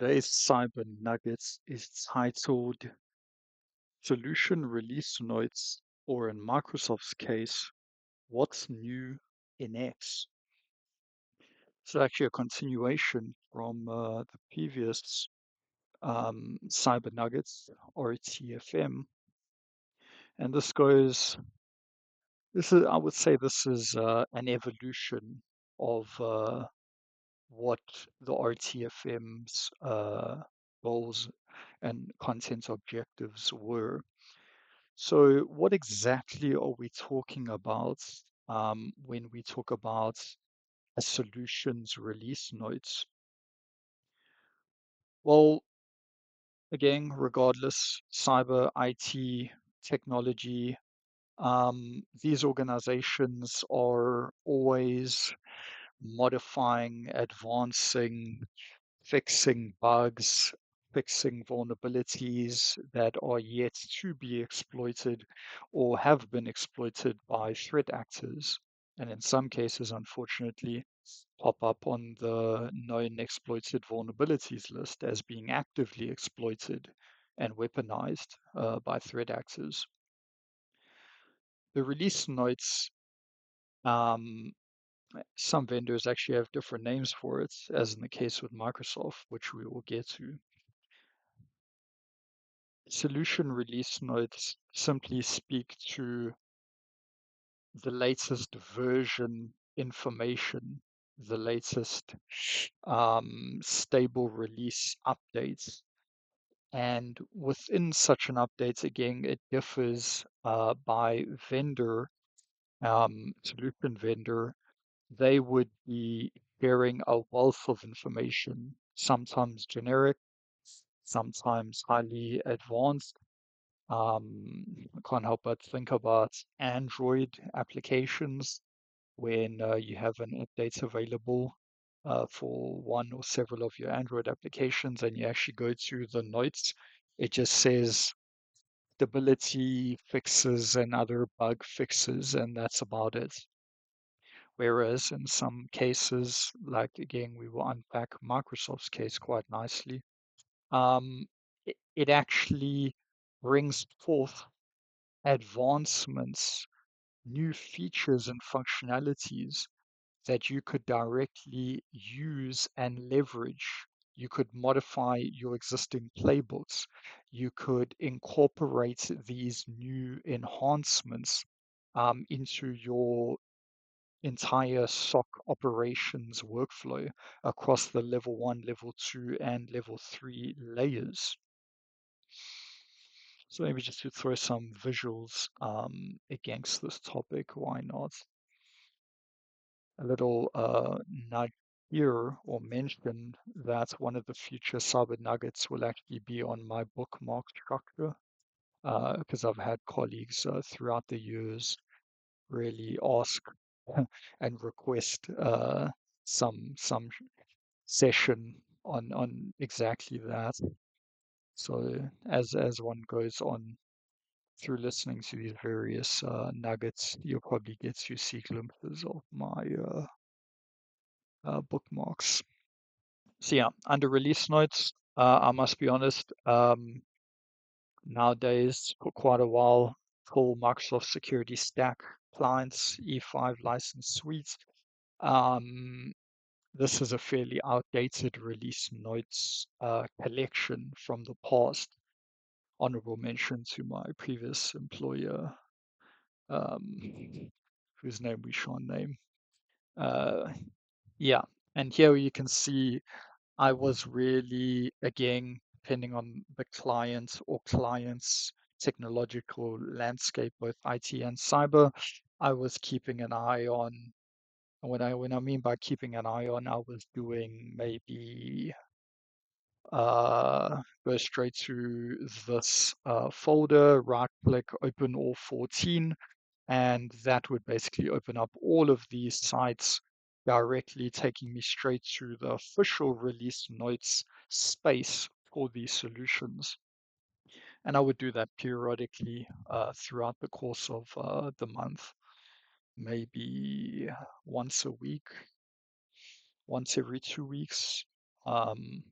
Today's Cyber Nuggets is titled Solution Release Notes, or in Microsoft's case, What's New in X? It's actually a continuation from the previous Cyber Nuggets, RTFM. And I would say this is an evolution of what the RTFM's goals and content objectives were. So, what exactly are we talking about when we talk about a solutions release notes? Well, again, regardless, cyber, IT, technology, these organizations are always modifying, advancing, fixing bugs, fixing vulnerabilities that are yet to be exploited or have been exploited by threat actors. And in some cases, unfortunately, pop up on the known exploited vulnerabilities list as being actively exploited and weaponized by threat actors. The release notes, um, some vendors actually have different names for it, as in the case with Microsoft, which we will get to. Solution release notes simply speak to the latest version information, the latest stable release updates. And within such an update, again, it differs by vendor, solution vendor. They would be sharing a wealth of information, sometimes generic, sometimes highly advanced. I can't help but think about Android applications when you have an update available for one or several of your Android applications, and you actually go to the notes. It just says stability fixes and other bug fixes, and that's about it. Whereas in some cases, like again, we will unpack Microsoft's case quite nicely. It actually brings forth advancements, new features and functionalities that you could directly use and leverage. You could modify your existing playbooks. You could incorporate these new enhancements into your entire SOC operations workflow across the level 1, level 2, and level 3 layers. So maybe just to throw some visuals against this topic, why not? A little nudge here or mention that one of the future Cyber Nuggets will actually be on my bookmark structure because I've had colleagues throughout the years really ask and request some session on exactly that. So as one goes on through listening to these various nuggets, you'll probably get to see glimpses of my bookmarks. So yeah, under release notes, I must be honest, nowadays for quite a while, full Microsoft Security Stack clients, E5 license suites. Um, this is a fairly outdated release notes collection from the past. Honorable mention to my previous employer, um, whose name we shan't name. Uh, yeah, and here you can see I was really, again, depending on the client or client's technological landscape, both IT and cyber, I was keeping an eye on. And when I mean by keeping an eye on, I was doing maybe go straight to this folder, right click, open all 14, and that would basically open up all of these sites directly, taking me straight to the official release notes space for these solutions. And I would do that periodically throughout the course of the month, maybe once a week, once every 2 weeks. Um,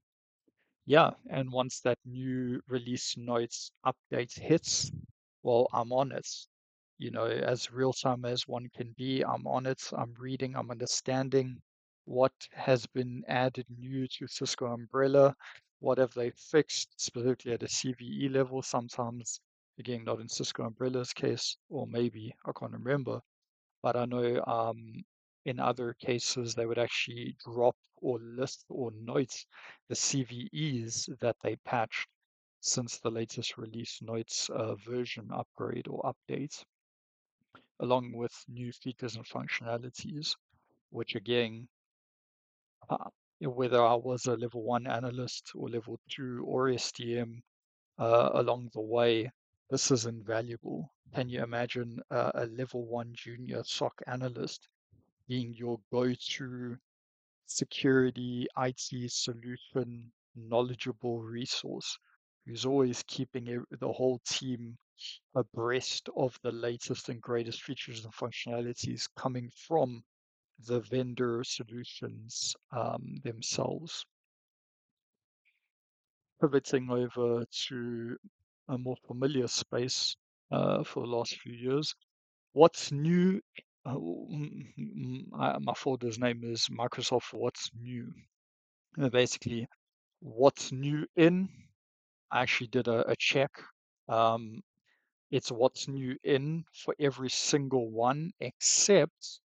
Yeah, and once that new release notes update hits, well, I'm on it. As real time as one can be, I'm on it. I'm reading, I'm understanding what has been added new to Cisco Umbrella, what have they fixed specifically at a CVE level, sometimes, again, not in Cisco Umbrella's case, or maybe, I can't remember. But I know in other cases they would actually drop or list or note the CVEs that they patched since the latest release notes version upgrade or update, along with new features and functionalities, which again, uh, whether I was a level 1 analyst or level 2 or SDM along the way, this is invaluable. Can you imagine a level 1 junior SOC analyst being your go-to security IT solution knowledgeable resource who's always keeping the whole team abreast of the latest and greatest features and functionalities coming from the vendor solutions themselves. Pivoting over to a more familiar space for the last few years. What's new? My folder's name is Microsoft What's New. Basically, what's new in, I actually did a check. Um, it's what's new in for every single one except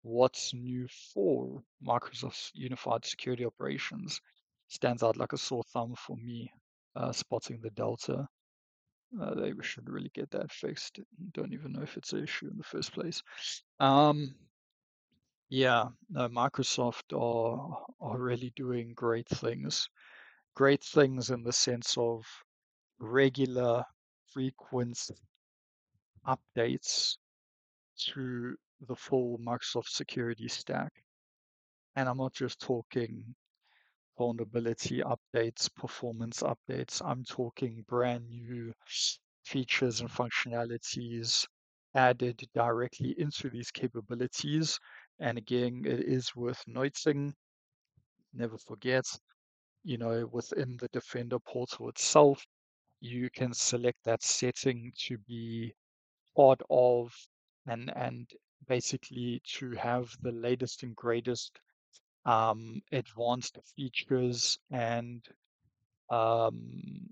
what's new for Microsoft's Unified Security Operations. Stands out like a sore thumb for me, spotting the delta. They should really get that fixed. Don't even know if it's an issue in the first place. Um, yeah, no, Microsoft are really doing great things. Great things in the sense of regular, frequent updates to the full Microsoft security stack. And I'm not just talking vulnerability updates, performance updates. I'm talking brand new features and functionalities added directly into these capabilities. And again, it is worth noting, never forget, within the Defender portal itself, you can select that setting to be part of and basically to have the latest and greatest advanced features and um,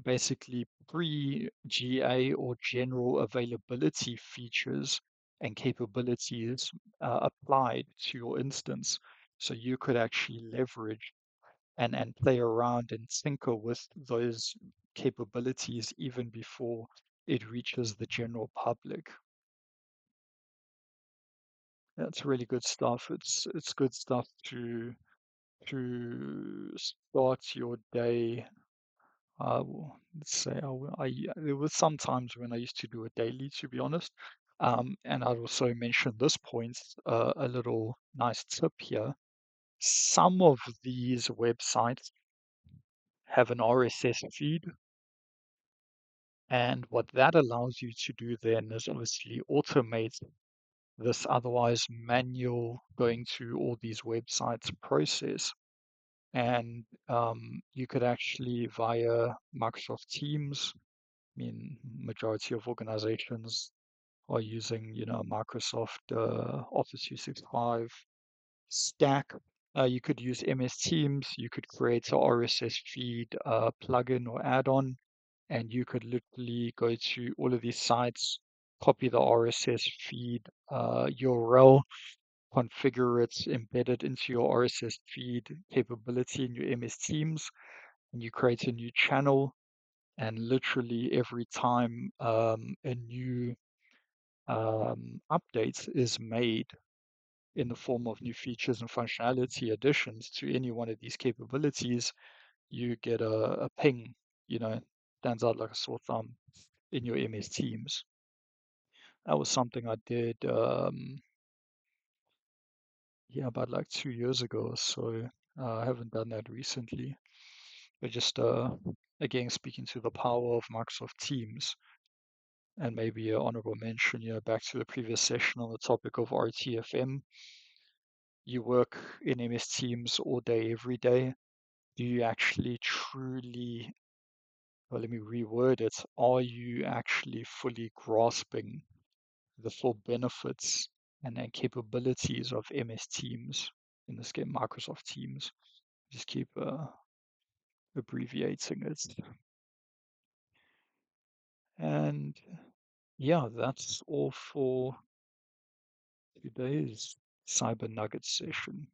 basically pre-GA or general availability features and capabilities applied to your instance. So you could actually leverage and play around and tinker with those capabilities even before it reaches the general public. That's really good stuff. It's good stuff to start your day. Let's say there were some times when I used to do it daily, to be honest. And I'd also mention this point, a little nice tip here. Some of these websites have an RSS feed, and what that allows you to do then is obviously automate this otherwise manual going to all these websites process. And you could actually via Microsoft Teams, I mean, majority of organizations are using, Microsoft Office 365 stack. You could use MS Teams. You could create a RSS feed plugin or add-on, and you could literally go to all of these sites, copy the RSS feed URL, configure it, embed it into your RSS feed capability in your MS Teams, and you create a new channel. And literally every time a new update is made in the form of new features and functionality additions to any one of these capabilities, you get a ping, stands out like a sore thumb in your MS Teams. That was something I did, yeah, about like 2 years ago. So I haven't done that recently. But just again, speaking to the power of Microsoft Teams, and maybe an honorable mention, back to the previous session on the topic of RTFM. You work in MS Teams all day, every day. do you actually truly, well, let me reword it, are you actually fully grasping the full benefits and capabilities of MS Teams, in this case, Microsoft Teams? Just keep abbreviating it. And yeah, that's all for today's Cyber Nugget session.